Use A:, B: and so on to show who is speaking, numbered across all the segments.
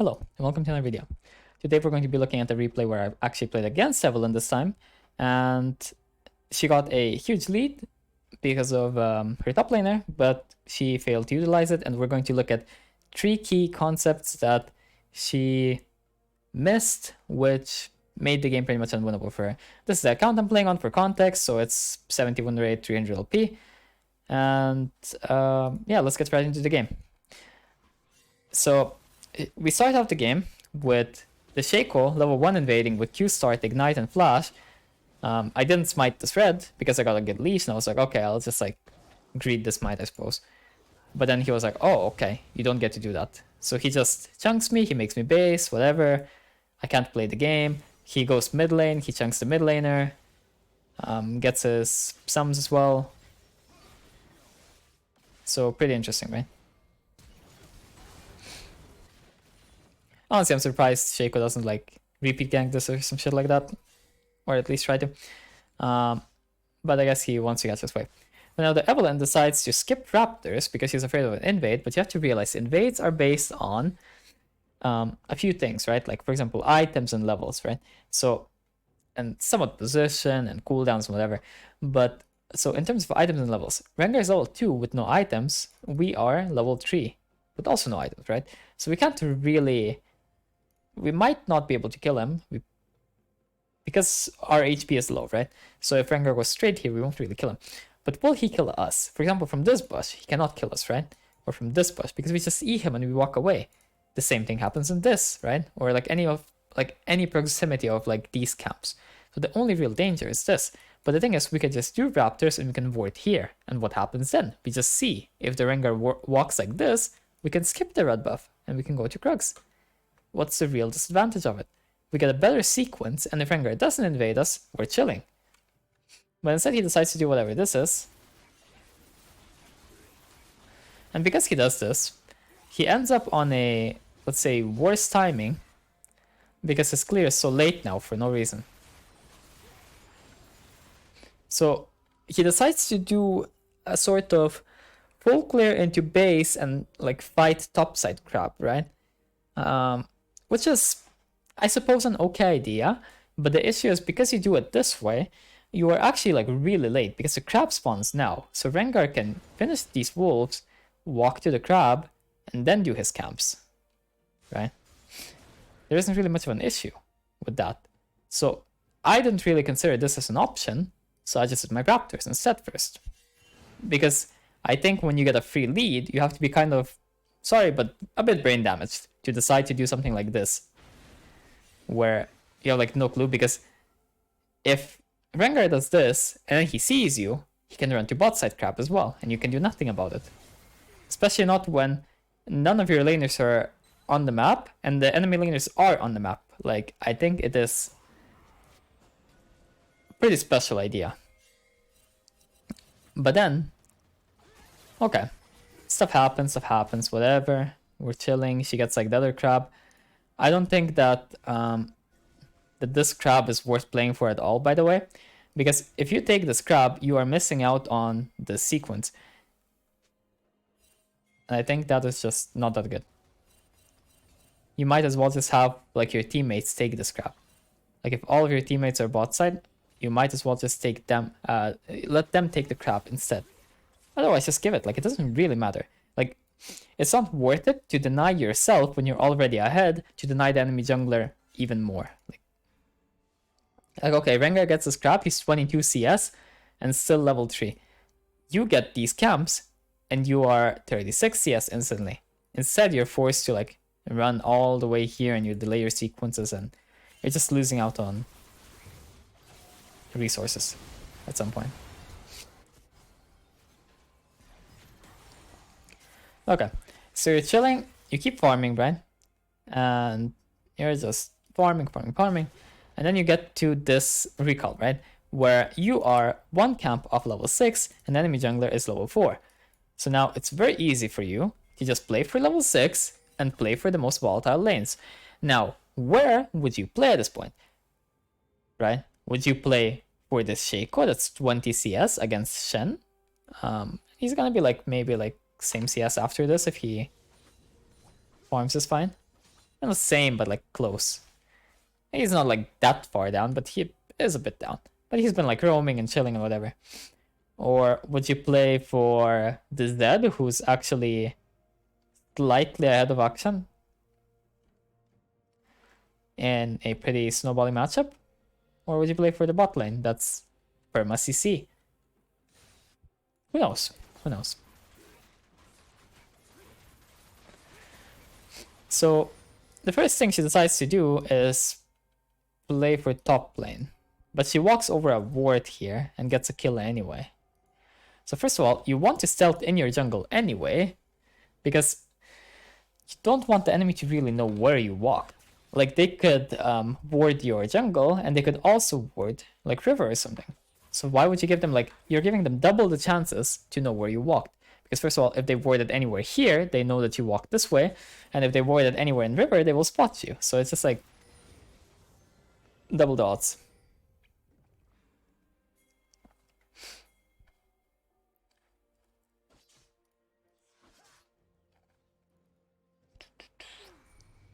A: Hello, and welcome to another video. Today we're going to be looking at the replay where I actually played against Evelynn this time, and she got a huge lead because of her top laner, but she failed to utilize it, and we're going to look at 3 key concepts that she missed, which made the game pretty much unwinnable for her. This is the account I'm playing on for context, so it's 70 win rate, 300 LP, and yeah, let's get right into the game. So we start off the game with the Shaco level 1 invading with Q start, ignite, and flash. I didn't smite this red because I got a good leash, and I was like, okay, I'll just like greed this smite, I suppose. But then he was like, oh, okay, you don't get to do that. So he just chunks me, he makes me base, whatever. I can't play the game. He goes mid lane, he chunks the mid laner, gets his sums as well. So pretty interesting, right? Honestly, I'm surprised Shaco doesn't like repeat gank this or some shit like that, or at least try to. But I guess he wants to get his way. Now the Evelynn decides to skip Raptors because he's afraid of an invade, but you have to realize invades are based on a few things, right? Like, for example, items and levels, right? So, and somewhat position and cooldowns and whatever. But, so in terms of items and levels, Rengar is level 2 with no items. We are level 3 with also no items, right? So we can't really... We might not be able to kill him because our HP is low, right? So if Rengar goes straight here, we won't really kill him. But will he kill us? For example, from this bush, he cannot kill us, right? Or from this bush, because we just eat him and we walk away. The same thing happens in this, right? Or like any proximity of like these camps. So the only real danger is this. But the thing is, we can just do Raptors and we can ward here. And what happens then? We just see. If the Rengar walks like this, we can skip the red buff and we can go to Krugs. What's the real disadvantage of it? We get a better sequence, and if Rengar doesn't invade us, we're chilling. But instead he decides to do whatever this is. And because he does this, he ends up on a, let's say, worse timing, because his clear is so late now for no reason. So he decides to do a sort of full clear into base and like fight topside crap, right? Which is, I suppose, an okay idea, but the issue is because you do it this way, you are actually like really late because the crab spawns now. So Rengar can finish these wolves, walk to the crab, and then do his camps, right? There isn't really much of an issue with that. So I didn't really consider this as an option, so I just did my Raptors instead first. Because I think when you get a free lead, you have to be kind of, sorry, but a bit brain damaged to decide to do something like this, where you have like no clue, because if Rengar does this and then he sees you, he can run to bot side crap as well, and you can do nothing about it. Especially not when none of your laners are on the map and the enemy laners are on the map. Like, I think it is a pretty special idea. But then, okay, stuff happens, whatever. We're chilling. She gets like the other crab. I don't think that that this crab is worth playing for at all, by the way, because if you take this crab, you are missing out on the sequence. And I think that is just not that good. You might as well just have like your teammates take this crab. Like if all of your teammates are bot side, you might as well just take them, let them take the crab instead. Otherwise, just give it. Like, it doesn't really matter. Like, it's not worth it to deny yourself when you're already ahead to deny the enemy jungler even more. Like okay, Rengar gets his crap, he's 22 CS and still level 3. You get these camps and you are 36 CS instantly. Instead, you're forced to like run all the way here and you delay your sequences and you're just losing out on resources at some point. Okay, so you're chilling, you keep farming, right? And you're just farming, and then you get to this recall, right? Where you are one camp of level 6 and enemy jungler is level 4. So now it's very easy for you to just play for level 6 and play for the most volatile lanes. Now, where would you play at this point? Right? Would you play for this Shaco that's 20 CS against Shen? He's gonna be like maybe like same CS after this if he farms is fine. Not the same, but like close. He's not like that far down, but he is a bit down. But he's been like roaming and chilling and whatever. Or would you play for the Zed, who's actually slightly ahead of action in a pretty snowballing matchup? Or would you play for the bot lane? That's perma CC. Who knows? Who knows? So the first thing she decides to do is play for top lane. But she walks over a ward here and gets a kill anyway. So first of all, you want to stealth in your jungle anyway, because you don't want the enemy to really know where you walked. Like they could ward your jungle, and they could also ward like river or something. So why would you give them like, you're giving them double the chances to know where you walked. Because first of all, if they warded anywhere here, they know that you walked this way. And if they warded anywhere in river, they will spot you. So it's just like double the odds.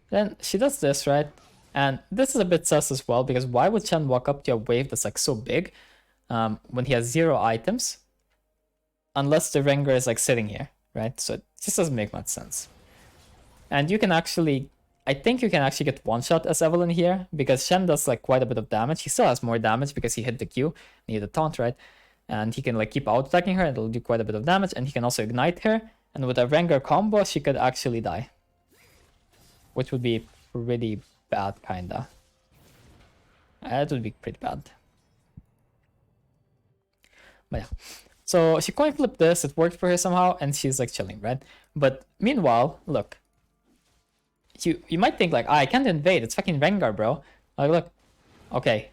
A: Then she does this, right? And this is a bit sus as well, because why would Chen walk up to a wave that's like so big when he has 0 items? Unless the Rengar is like sitting here, right? So it just doesn't make much sense. And you can actually, I think you can actually get one shot as Evelynn here, because Shen does like quite a bit of damage. He still has more damage because he hit the Q, and he hit the taunt, right? And he can like keep out attacking her, and it'll do quite a bit of damage, and he can also ignite her. And with a Rengar combo, she could actually die, which would be pretty bad, kinda. That would be pretty bad. But yeah. So she coin flipped this, it worked for her somehow, and she's like chilling, right? But meanwhile, look. You might think like, I can't invade, it's fucking Rengar, bro. Like, look. Okay.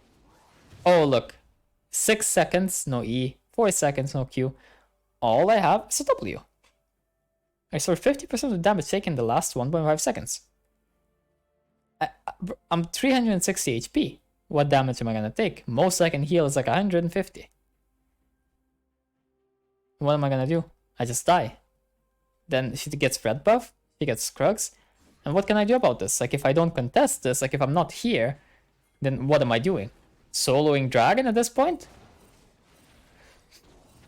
A: Oh, look. 6 seconds, no E. 4 seconds, no Q. All I have is a W. I saw 50% of the damage taken in the last 1.5 seconds. I'm 360 HP. What damage am I gonna take? Most I can heal is like 150. What am I gonna do? I just die. Then she gets red buff, she gets Krugs. And what can I do about this? Like if I don't contest this, like if I'm not here, then what am I doing? Soloing Dragon at this point?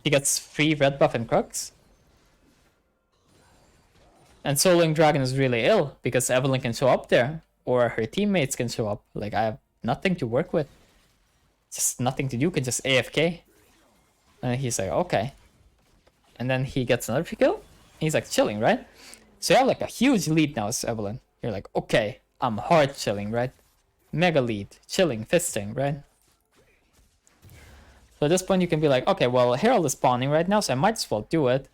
A: He gets free red buff and Krugs. And soloing Dragon is really ill, because Evelynn can show up there, or her teammates can show up. Like I have nothing to work with. Just nothing to do, can just AFK. And he's like, okay. And then he gets another free kill. He's like chilling, right? So you have like a huge lead now as Evelynn. You're like, okay, I'm hard chilling, right? Mega lead, chilling, fisting, right? So at this point you can be like, okay, well, Herald is spawning right now, so I might as well do it.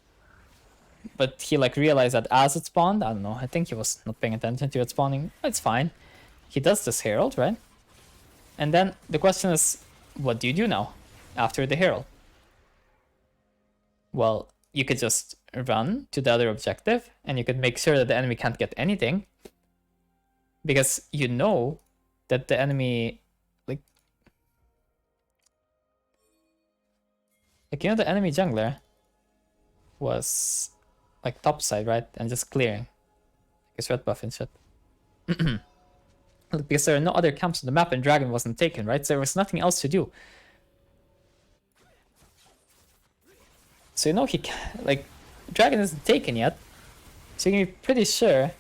A: But he like realized that as it spawned, I don't know, I think he was not paying attention to it spawning. It's fine. He does this Herald, right? And then the question is, what do you do now after the Herald? Well, you could just run to the other objective, and you could make sure that the enemy can't get anything. Because you know that the enemy, like you know, the enemy jungler was like topside, right? And just clearing. His red buff and shit. Because there are no other camps on the map and Dragon wasn't taken, right? So there was nothing else to do. So you know he like Dragon isn't taken yet. So you can be pretty sure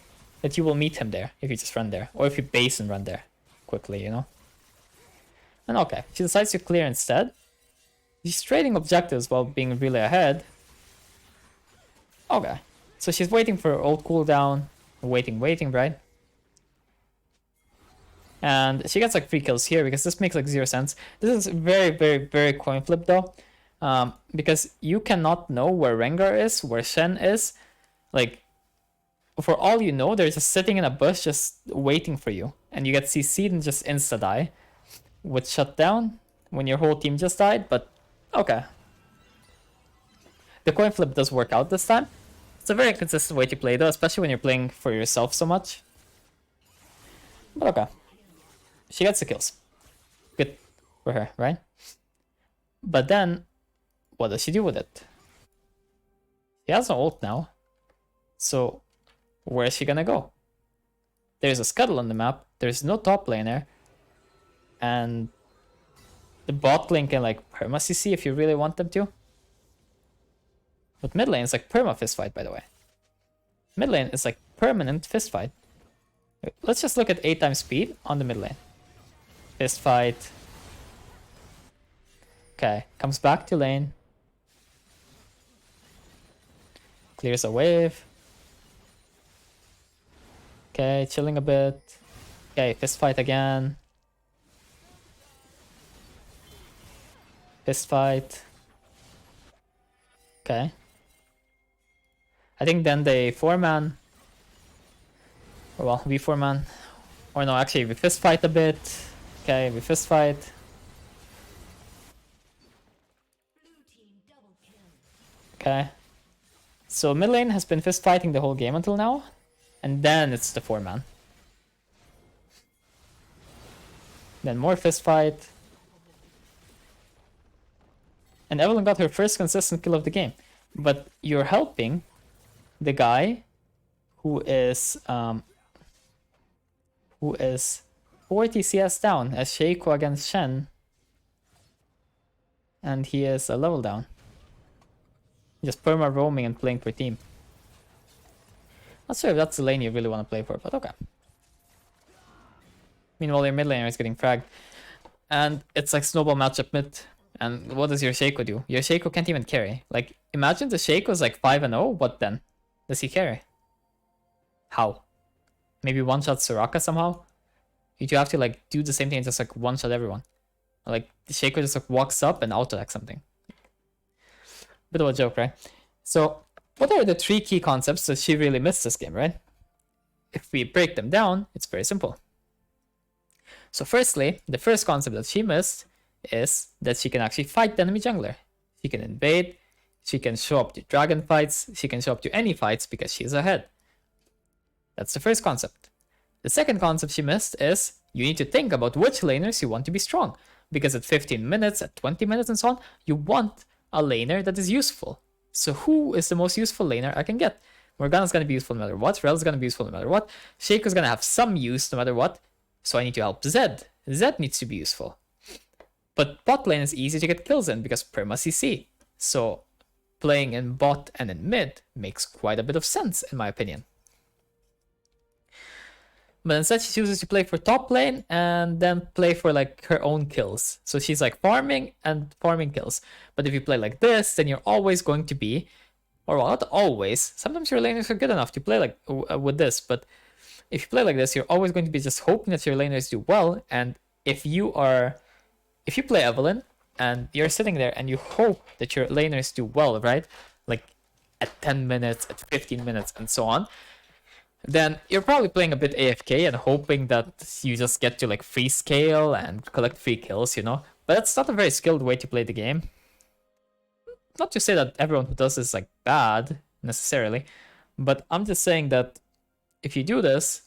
A: that you will meet him there if you just run there. Or if you base and run there quickly, you know? And okay, she decides to clear instead. She's trading objectives while being really ahead. Okay. So she's waiting for her ult cooldown. Waiting, right? And she gets like 3 kills here because this makes like 0 sense. This is very coin flip though. Because you cannot know where Rengar is, where Shen is. Like, for all you know, they're just sitting in a bush just waiting for you. And you get CC'd and just insta-die. With shutdown when your whole team just died, but okay. The coin flip does work out this time. It's a very consistent way to play though, especially when you're playing for yourself so much. But okay. She gets the kills. Good for her, right? But then, what does she do with it? She has an ult now. So, where is she gonna go? There's a scuttle on the map. There's no top laner. And the bot lane can like perma CC if you really want them to. But mid lane is like perma fist fight, by the way. Mid lane is like permanent fist fight. Let's just look at 8 times speed on the mid lane. Fist fight. Okay, comes back to lane. Clears a wave. Okay, chilling a bit. Okay, fist fight again. Fist fight. Okay. I think then they 4-man. Or well, we 4-man. Or no, actually we fist fight a bit. Okay, we fist fight. Okay. So mid lane has been fist fighting the whole game until now. And then it's the 4-man. Then more fist fight. And Evelynn got her first consistent kill of the game. But you're helping the guy who is 40 CS down as Shaco against Shen. And he is a level down. Just perma roaming and playing per team. Not sure if that's the lane you really want to play for, but okay. Meanwhile, your mid laner is getting fragged. And it's like snowball matchup mid. And what does your Shaco do? Your Shaco can't even carry. Like, imagine the Shaco's like 5-0, what then? Does he carry? How? Maybe one-shot Soraka somehow? You have to like do the same thing and just like one-shot everyone. Like, the Shaco just like walks up and auto-attack something. Bit of a joke, right? So, what are the 3 key concepts that she really missed this game, right? If we break them down, it's very simple. So firstly, the first concept that she missed is that she can actually fight the enemy jungler. She can invade, she can show up to dragon fights, she can show up to any fights because she's ahead. That's the first concept. The second concept she missed is you need to think about which laners you want to be strong. Because at 15 minutes, at 20 minutes and so on, you want a laner that is useful. So who is the most useful laner I can get? Morgana's gonna be useful no matter what, Rel's gonna be useful no matter what, Shaco's gonna have some use no matter what, so I need to help Zed. Zed needs to be useful. But bot lane is easy to get kills in because perma CC. So playing in bot and in mid makes quite a bit of sense in my opinion. But instead she chooses to play for top lane and then play for like her own kills. So she's like farming and farming kills. But if you play like this, then you're always going to be, or well, not always, sometimes your laners are good enough to play like with this, but if you play like this, you're always going to be just hoping that your laners do well. And if you play Evelynn and you're sitting there and you hope that your laners do well, right? Like at 10 minutes, at 15 minutes, and so on, then you're probably playing a bit AFK and hoping that you just get to like free scale and collect free kills, you know? But that's not a very skilled way to play the game. Not to say that everyone who does this is like bad, necessarily, but I'm just saying that if you do this,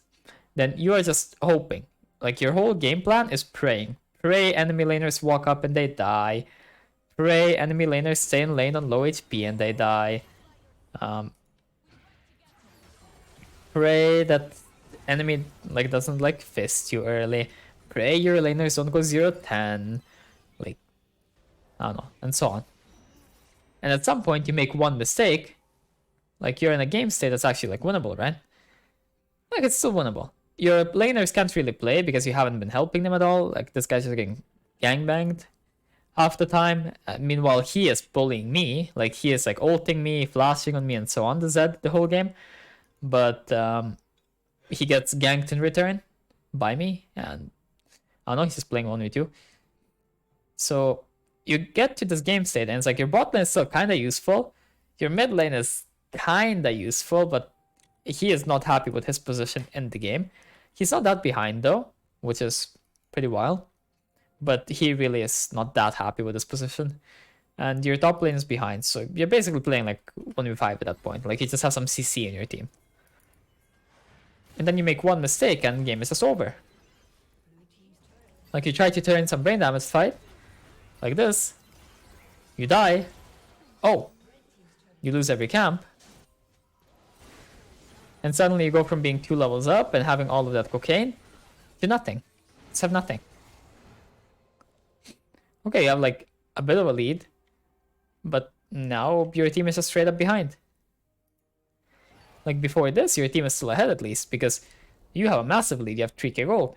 A: then you are just hoping. Like your whole game plan is praying. Pray enemy laners walk up and they die. Pray enemy laners stay in lane on low HP and they die. Pray that enemy like doesn't like fist you early. Pray your laners don't go 0-10. Like, I don't know, and so on. And at some point you make one mistake, like you're in a game state that's actually like winnable, right? Like it's still winnable. Your laners can't really play because you haven't been helping them at all. Like this guy's just getting gangbanged half the time. Meanwhile, he is bullying me. Like he is like ulting me, flashing on me, and so on. The Zed the whole game, but he gets ganked in return by me, and I don't know. He's just playing 1v2. So you get to this game state, and it's like your bot lane is still kind of useful. Your mid lane is kind of useful, but he is not happy with his position in the game. He's not that behind though, which is pretty wild. But he really is not that happy with his position. And your top lane is behind, so you're basically playing like 1v5 at that point. Like you just have some CC in your team. And then you make one mistake and the game is just over. Like you try to turn some brain damage fight, like this. You die. Oh, you lose every camp. And suddenly you go from being 2 levels up and having all of that cocaine to nothing. Let's have nothing. Okay, you have like a bit of a lead, but now your team is just straight up behind. Like before this, your team is still ahead at least, because you have a massive lead. You have 3k gold.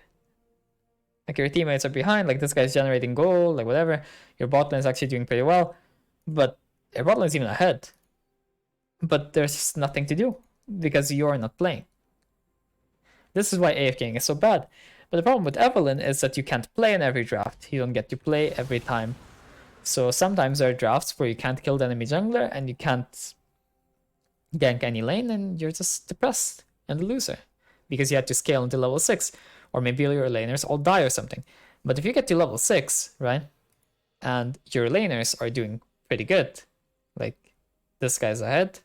A: Like your teammates are behind, like this guy's generating gold, like whatever. Your bot lane is actually doing pretty well, but your bot lane is even ahead. But there's nothing to do because you're not playing. This is why AFKing is so bad. But the problem with Evelynn is that you can't play in every draft. You don't get to play every time. So sometimes there are drafts where you can't kill the enemy jungler and you can't gank any lane and you're just depressed and a loser because you had to scale until level 6, or maybe your laners all die or something. But if you get to level 6, right, and your laners are doing pretty good, like this guy's ahead,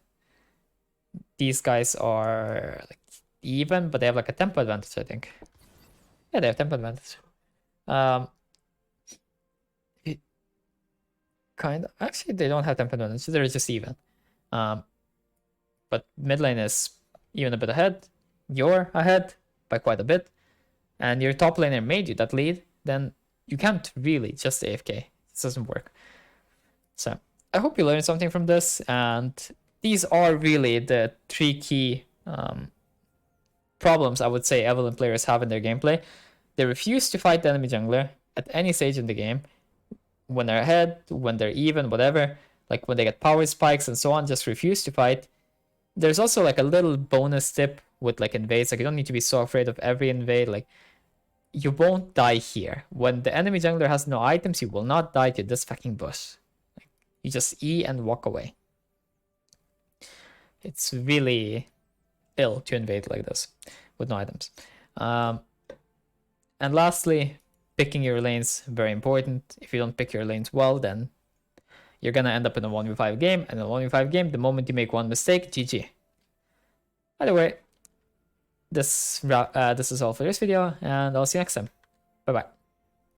A: these guys are like even, but they have like a tempo advantage, I think. Yeah, they have tempo advantage. Kind of. Actually, they don't have tempo advantage. They're just even. But mid lane is even a bit ahead. You're ahead by quite a bit. And your top laner made you that lead. Then you can't really just AFK. This doesn't work. So I hope you learned something from this. And these are really the 3 key problems I would say Evelynn players have in their gameplay. They refuse to fight the enemy jungler at any stage in the game. When they're ahead, when they're even, whatever. Like when they get power spikes and so on, just refuse to fight. There's also like a little bonus tip with like invades. Like you don't need to be so afraid of every invade. Like you won't die here. When the enemy jungler has no items, you will not die to this fucking bush. Like, you just E and walk away. It's really ill to invade like this with no items. And lastly, picking your lanes, very important. If you don't pick your lanes well, then you're gonna end up in a 1v5 game, and in a 1v5 game, the moment you make one mistake, GG. Anyway, this is all for this video, and I'll see you next time. Bye bye.